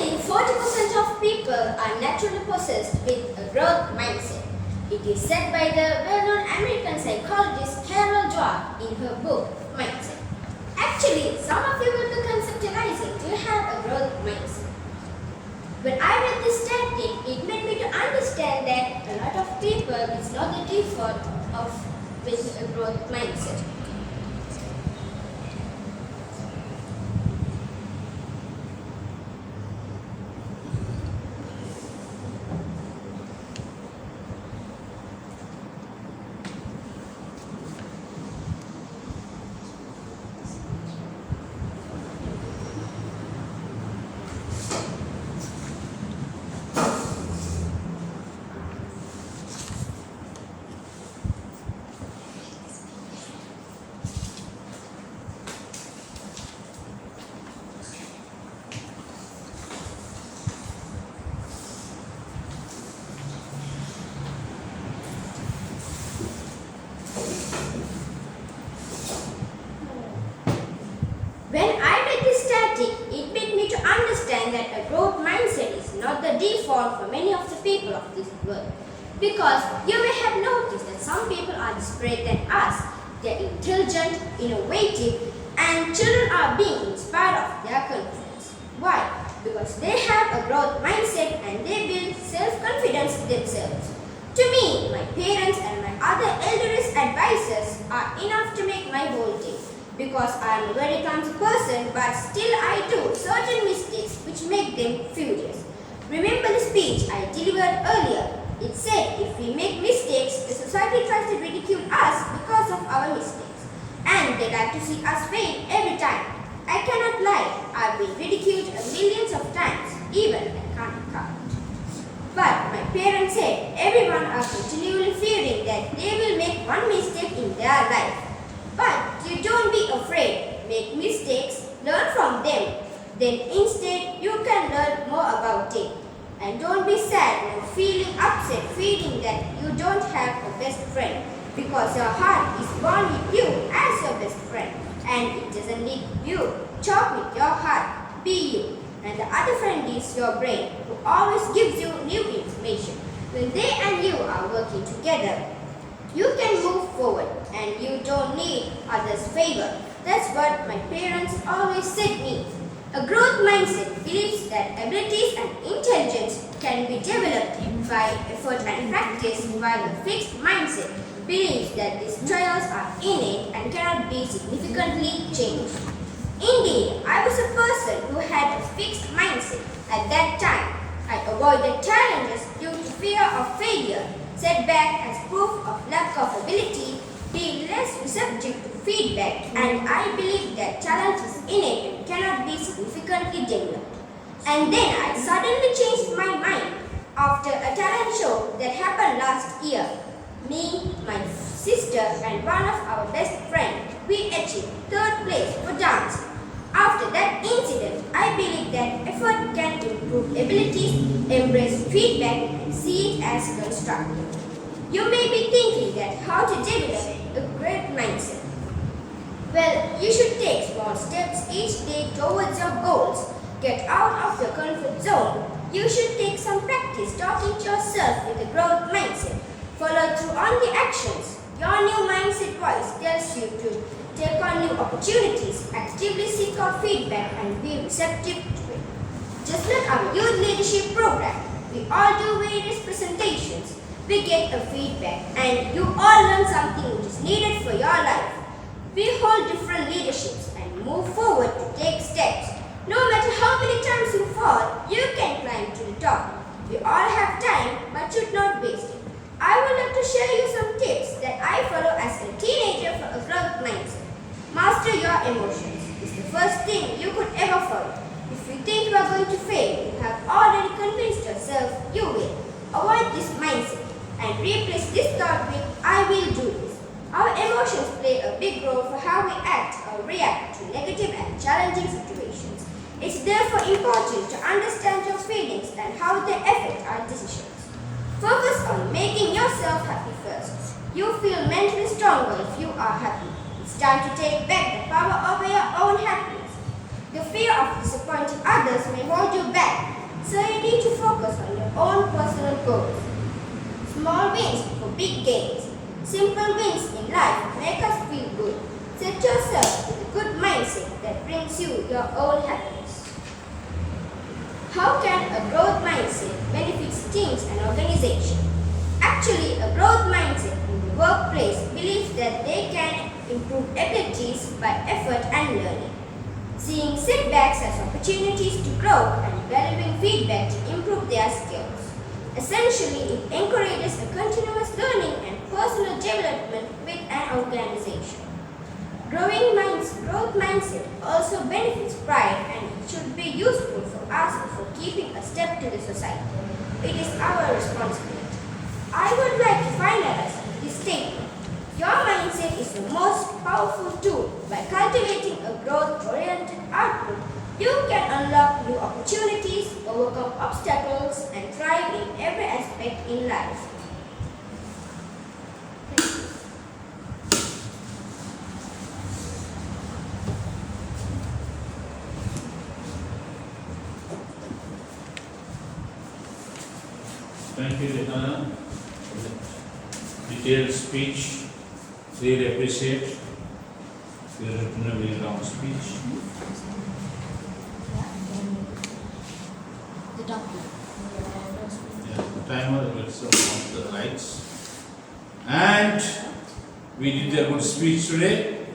Only 40% of people are naturally possessed with a growth mindset. It is said by the well-known American psychologist Carol Dweck in her book, Mindset. Actually, some of you will be conceptualizing to have a growth mindset. When I read this static, it made me to understand that a lot of people is not the default of with a growth mindset. When I read this static, it made me to understand that a growth mindset is not the default for many of the people of this world. Because you may have noticed that some people are disparate than us. They are intelligent, innovative, and children are being inspired of their confidence. Why? Because they have a growth mindset and they build self-confidence themselves. To me, my parents and my other elderest advisors are enough to make my whole day. Because I am a very clumsy person, but still I do certain mistakes which make them furious. Remember the speech I delivered earlier? It said if we make mistakes, the society tries to ridicule us because of our mistakes. And they like to see us fail every time. I cannot lie, I've been ridiculed millions of times, even I can't count. But my parents said everyone are continually fearing that they will make one mistake in their life. But you don't be afraid. Make mistakes, learn from them. Then instead you can learn more about it. And don't be sad and feeling upset, feeling that you don't have a best friend. Because your heart is born with you as your best friend. And it doesn't need you. Talk with your heart. Be you. And the other friend is your brain, who always gives you new information. When they and you are working together, you can move forward and you don't need others' favor. That's what my parents always said me. A growth mindset believes that abilities and intelligence can be developed by effort and practice, while a fixed mindset believes that these trials are innate and cannot be significantly changed. Indeed, I was a person who had a fixed mindset. At that time, I avoided challenges due to fear of failure, setback as proof of lack of ability, being less receptive to feedback, and I believe that talent is innate and cannot be significantly developed. And then I suddenly changed my mind after a talent show that happened last year. Me, my sister, and one of our best friends, we achieved third place for dance. After that incident, I believe that effort can improve abilities, embrace feedback, and see it as constructive. You may be thinking that how to develop a great mindset. Well, you should take small steps each day towards your goals. Get out of your comfort zone. You should take some practice talking to yourself with a growth mindset. Follow through on the actions. Your new mindset voice tells you to take on new opportunities, actively seek out feedback, and be receptive to it. Just like our youth leadership program, we all do various presentations. We get a feedback and you all learn something which is needed for your life. We hold different leaderships and move forward to take steps. No matter how many times you fall, you can climb to the top. We all have time but should not waste it. I would like to share you some tips that I follow as a teenager for a growth mindset. Master your emotions is the first thing you could ever follow. If you think you are going to fail, you have already convinced yourself you will. Avoid this mindset and replace this thought with I will do this. Our emotions play a big role for how we act or react to negative and challenging situations. It's therefore important to understand your feelings and how they affect our decisions. Focus on making yourself happy first. You feel mentally stronger if you are happy. It's time to take back the power over your own happiness. The fear of disappointing others may hold you back, so you need to focus on your own personal goals. Small wins for big gains. Simple wins in life make us feel good. Set yourself with a good mindset that brings you your own happiness. How can a growth mindset benefit teams and organizations? Actually, a growth mindset in the workplace believes that they can improve abilities by effort and learning. Seeing setbacks as opportunities to grow and valuing feedback to improve their skills. Essentially, it encourages a continuous learning and personal development with an organization. Growth mindset also benefits pride and it should be useful for us for keeping a step to the society. It is our responsibility. I would like to finalize with this statement. Your mindset is the most powerful tool. By cultivating a growth-oriented outlook, you can unlock new opportunities, overcome obstacles, and thrive in every aspect in life. Thank you, Dhaniya, for the detailed speech. Really appreciate your written a very long speech. The document. Yeah, the timer was on the lights. And we did a good speech today.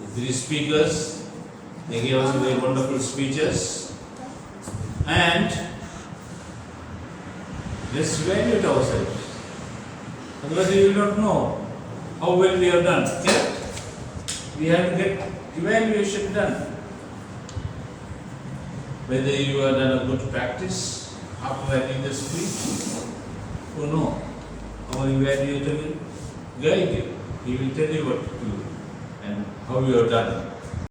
The three speakers, they gave us very wonderful speeches. And let's evaluate ourselves. Otherwise, we will not know how well we have done. Yeah? We have to get evaluation done. Whether you have done a good practice after having the speech or no. Our evaluator will guide you. He will tell you what to do and how you have done.